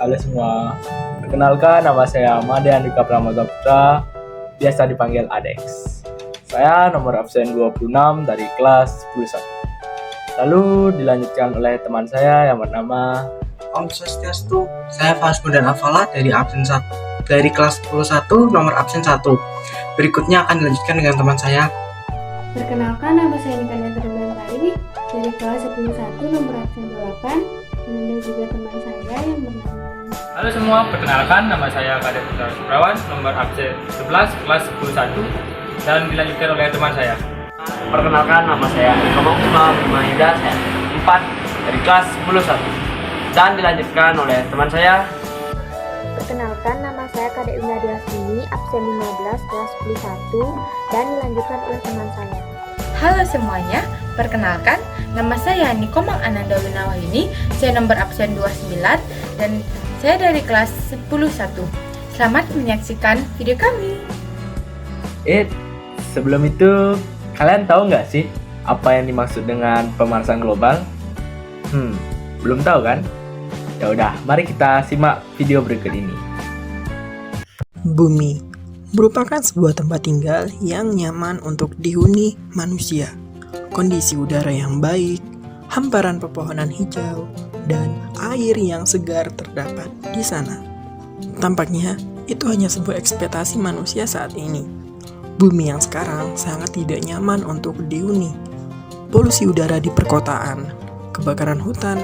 Halo semua, perkenalkan nama saya Made Andika Pramodita Putra, biasa dipanggil Adex. Saya nomor absen 26 dari kelas 11. Lalu dilanjutkan oleh teman saya yang bernama Om Swastiastu, saya Fasmudan Afala dari absen 1 dari kelas 11 nomor absen 1. Berikutnya akan dilanjutkan dengan teman saya. Perkenalkan, nama saya Nikanya Terbenari dari kelas 11 nomor absen 28. Dan juga teman saya yang bernama. Halo semua, perkenalkan nama saya Kadek Putra Suprawan, nomor absen 11 kelas 11 dan dilanjutkan oleh teman saya. Perkenalkan, nama saya Komong Yuda, saya 4 dari kelas 11 dan dilanjutkan oleh teman saya. Perkenalkan, nama saya Kadek Winda Diasmini, absen 15 kelas 11 dan dilanjutkan oleh teman saya. Halo semuanya, perkenalkan nama saya Nikomang Ananda Winawahini, saya nomor absen 29 dan saya dari kelas 11. Selamat menyaksikan video kami. Sebelum itu, kalian tahu nggak sih apa yang dimaksud dengan pemanasan global? Belum tahu kan? Ya udah, mari kita simak video berikut ini. Bumi merupakan sebuah tempat tinggal yang nyaman untuk dihuni manusia. Kondisi udara yang baik, hamparan pepohonan hijau, dan air yang segar terdapat di sana. Tampaknya itu hanya sebuah ekspektasi manusia saat ini. Bumi yang sekarang sangat tidak nyaman untuk dihuni. Polusi udara di perkotaan, kebakaran hutan,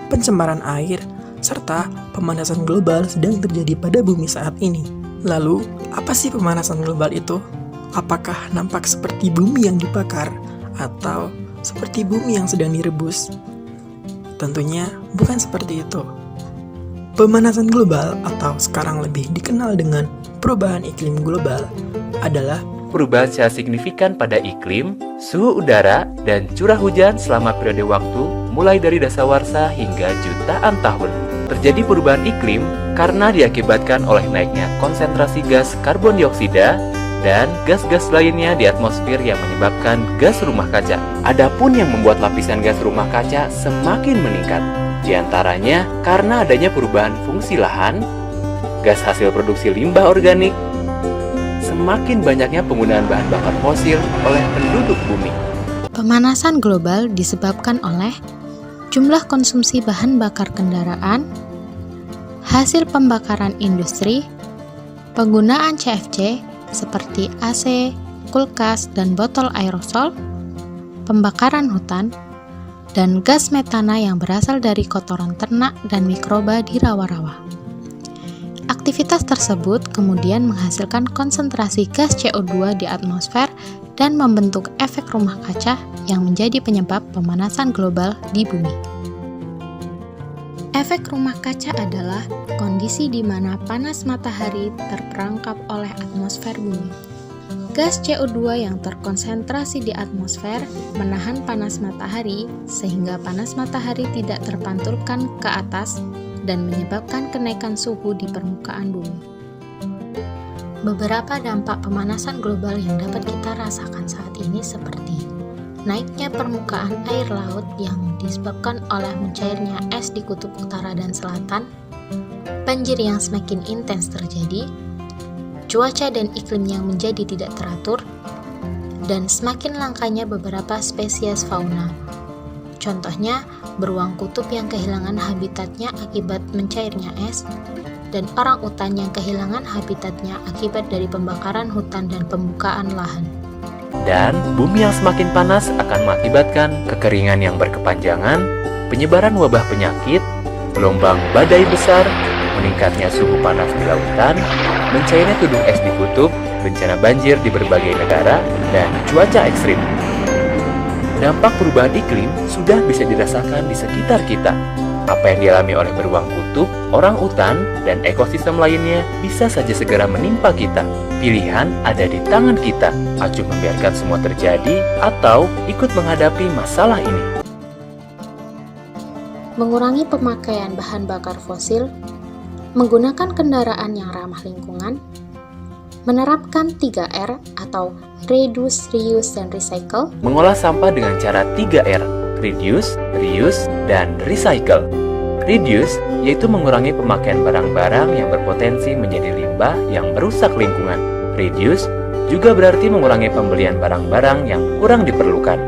pencemaran air, serta pemanasan global sedang terjadi pada bumi saat ini. Lalu, apa sih pemanasan global itu? Apakah nampak seperti bumi yang dibakar atau seperti bumi yang sedang direbus? Tentunya bukan seperti itu. Pemanasan global atau sekarang lebih dikenal dengan perubahan iklim global adalah perubahan secara signifikan pada iklim, suhu udara, dan curah hujan selama periode waktu mulai dari dasawarsa hingga jutaan tahun. Terjadi perubahan iklim karena diakibatkan oleh naiknya konsentrasi gas karbon dioksida dan gas-gas lainnya di atmosfer yang menyebabkan gas rumah kaca. Adapun yang membuat lapisan gas rumah kaca semakin meningkat, di antaranya karena adanya perubahan fungsi lahan, gas hasil produksi limbah organik, semakin banyaknya penggunaan bahan bakar fosil oleh penduduk bumi. Pemanasan global disebabkan oleh jumlah konsumsi bahan bakar kendaraan, hasil pembakaran industri, penggunaan CFC seperti AC, kulkas, dan botol aerosol, pembakaran hutan, dan gas metana yang berasal dari kotoran ternak dan mikroba di rawa-rawa. Aktivitas tersebut kemudian menghasilkan konsentrasi gas CO2 di atmosfer dan membentuk efek rumah kaca yang menjadi penyebab pemanasan global di bumi. Efek rumah kaca adalah kondisi di mana panas matahari terperangkap oleh atmosfer bumi. Gas CO2 yang terkonsentrasi di atmosfer menahan panas matahari sehingga panas matahari tidak terpantulkan ke atas dan menyebabkan kenaikan suhu di permukaan bumi. Beberapa dampak pemanasan global yang dapat kita rasakan saat ini seperti naiknya permukaan air laut yang disebabkan oleh mencairnya es di kutub utara dan selatan, banjir yang semakin intens terjadi, cuaca dan iklim yang menjadi tidak teratur, dan semakin langkanya beberapa spesies fauna. Contohnya, beruang kutub yang kehilangan habitatnya akibat mencairnya es, dan orangutan yang kehilangan habitatnya akibat dari pembakaran hutan dan pembukaan lahan. Dan bumi yang semakin panas akan mengakibatkan kekeringan yang berkepanjangan, penyebaran wabah penyakit, gelombang badai besar, meningkatnya suhu panas di lautan, mencairnya tudung es di kutub, bencana banjir di berbagai negara, dan cuaca ekstrim. Dampak perubahan iklim sudah bisa dirasakan di sekitar kita. Apa yang dialami oleh beruang kutub, orang utan, dan ekosistem lainnya bisa saja segera menimpa kita. Pilihan ada di tangan kita, acuh membiarkan semua terjadi atau ikut menghadapi masalah ini. Mengurangi pemakaian bahan bakar fosil, menggunakan kendaraan yang ramah lingkungan, menerapkan 3R atau Reduce, Reuse, dan Recycle. Mengolah sampah dengan cara 3R, Reduce, Reuse, dan Recycle. Reduce yaitu mengurangi pemakaian barang-barang yang berpotensi menjadi limbah yang merusak lingkungan. Reduce juga berarti mengurangi pembelian barang-barang yang kurang diperlukan.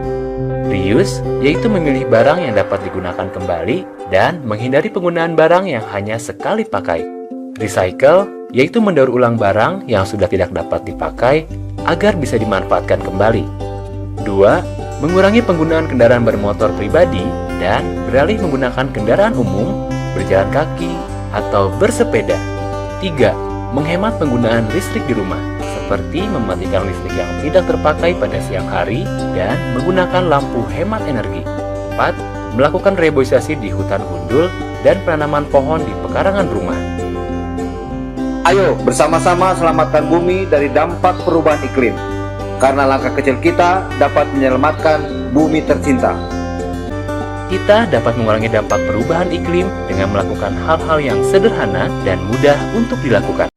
Reuse yaitu memilih barang yang dapat digunakan kembali dan menghindari penggunaan barang yang hanya sekali pakai. Recycle yaitu mendaur ulang barang yang sudah tidak dapat dipakai agar bisa dimanfaatkan kembali. 2. Mengurangi penggunaan kendaraan bermotor pribadi dan beralih menggunakan kendaraan umum, berjalan kaki, atau bersepeda. 3. Menghemat penggunaan listrik di rumah, seperti mematikan listrik yang tidak terpakai pada siang hari dan menggunakan lampu hemat energi. 4. Melakukan reboisasi di hutan gundul dan penanaman pohon di pekarangan rumah. Ayo bersama-sama selamatkan bumi dari dampak perubahan iklim. Karena langkah kecil kita dapat menyelamatkan bumi tercinta. Kita dapat mengurangi dampak perubahan iklim dengan melakukan hal-hal yang sederhana dan mudah untuk dilakukan.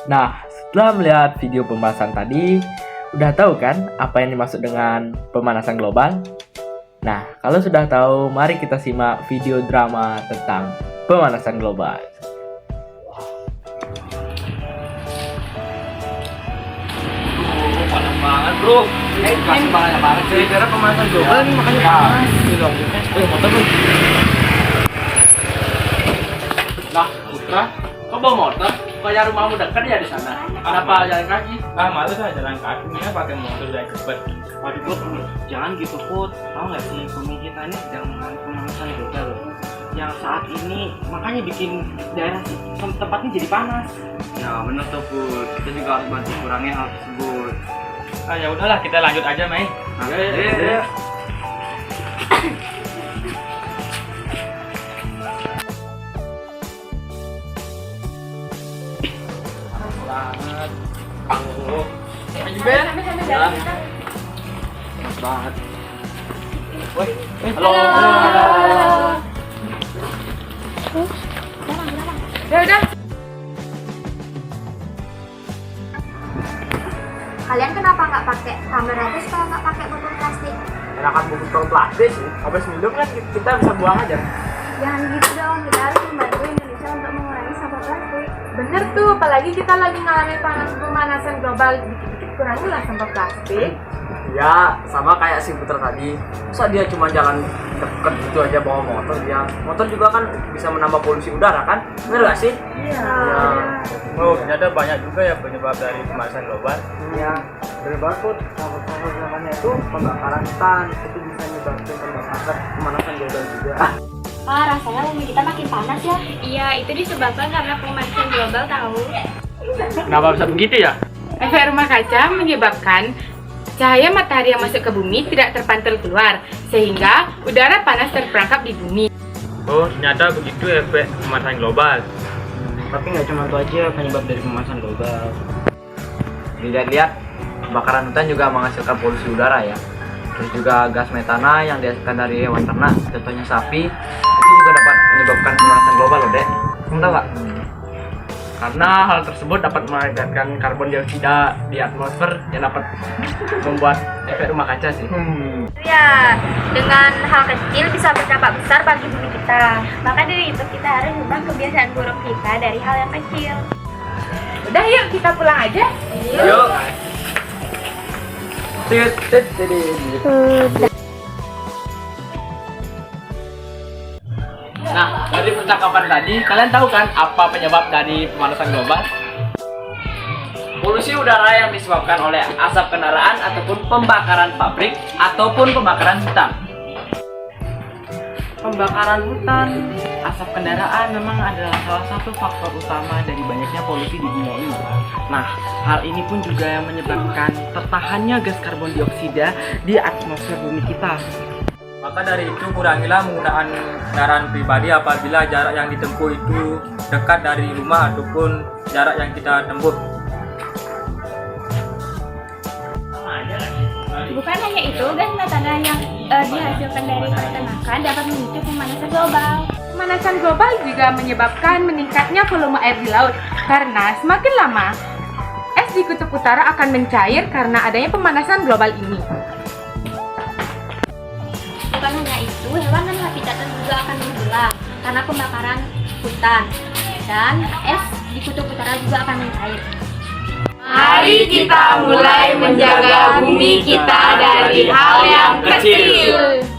Nah, setelah melihat video pembahasan tadi, udah tahu kan apa yang dimaksud dengan pemanasan global? Nah, kalau sudah tahu, mari kita simak video drama tentang pemanasan global. Panas banget bro. Kasih banget sih. Gara pemanasan global nih makanya panas. Motor bro. Nah, Putra, kok bawa motor? Kayak rumahmu dekat ya di sana. Kenapa jalan kaki? Males lah jalan kaki nih pakai motor udah cepet. Waduh Put, jangan gitu Put. Tahu nggak sih bumi kita ini sedang mengalami pemanasan global loh. Yang saat ini makanya bikin daerah tempatnya jadi panas. Ya bener tuh Put. Kita juga harus bantu kurangi hal tersebut. Ya udahlah kita lanjut aja Mei. Ayo. Banget. Panas banget. Halo. Udah. Kalian kenapa nggak pakai kamera terus kalau nggak pakai botol plastik? Enakan botol plastik sih. Habis minum kan kita bisa buang aja. Jangan gitu dong, kita harus membantu Indonesia untuk mengurangi sampah plastik. Bener tuh, apalagi kita lagi ngalamin pemanasan global, dikit-dikit kurangilah sampah plastik. Ya sama kayak si Putra tadi. Masa dia cuma jalan deket gitu aja bawa motor dia. Motor juga kan bisa menambah polusi udara kan? Bener gak sih? Iya. Oh, ternyata banyak juga ya penyebab dari pemanasan global. Ya, benar Put. Salah satunya itu pembakaran hutan. Itu bisa menyebabkan pemanasan global juga. Rasanya bumi kita makin panas ya. Iya, itu disebabkan karena pemanasan global tahu. Kenapa bisa begitu ya? Efek rumah kaca menyebabkan cahaya matahari yang masuk ke bumi tidak terpantul keluar, sehingga udara panas terperangkap di bumi. Oh, ternyata begitu efek pemanasan global. Tapi nggak cuma itu aja penyebab dari pemanasan global. Dilihat-lihat, kebakaran hutan juga menghasilkan polusi udara ya. Terus juga gas metana yang dihasilkan dari hewan ternak, contohnya sapi, itu juga dapat menyebabkan pemanasan global loh dek. Kamu tahu nggak? Karena hal tersebut dapat meningkatkan karbon dioksida di atmosfer yang dapat membuat efek rumah kaca sih. Ya, dengan hal kecil bisa berdampak besar bagi bumi kita. Maka dari itu kita harus ubah kebiasaan buruk kita dari hal yang kecil. Udah yuk kita pulang aja. Yuk. Nah, dari percakapan tadi, kalian tahu kan apa penyebab dari pemanasan global? Polusi udara yang disebabkan oleh asap kendaraan ataupun pembakaran pabrik ataupun pembakaran hutan. Pembakaran hutan, asap kendaraan memang adalah salah satu faktor utama dari banyaknya polusi di dunia ini. Nah, hal ini pun juga yang menyebabkan tertahannya gas karbon dioksida di atmosfer bumi kita. Maka dari itu kurangilah menggunakan kendaraan pribadi apabila jarak yang ditempuh itu dekat dari rumah ataupun jarak yang kita tempuh. Bukan hanya itu, gas metana yang dihasilkan dari peternakan dapat memicu pemanasan global. Pemanasan global juga menyebabkan meningkatnya volume air di laut, karena semakin lama es di kutub utara akan mencair karena adanya pemanasan global ini. Bukan hanya itu, hewan dan habitatnya juga akan menghilang. karena pembakaran hutan, dan es di kutub utara juga akan mencair. Mari kita mulai menjaga bumi kita dari hal yang kecil.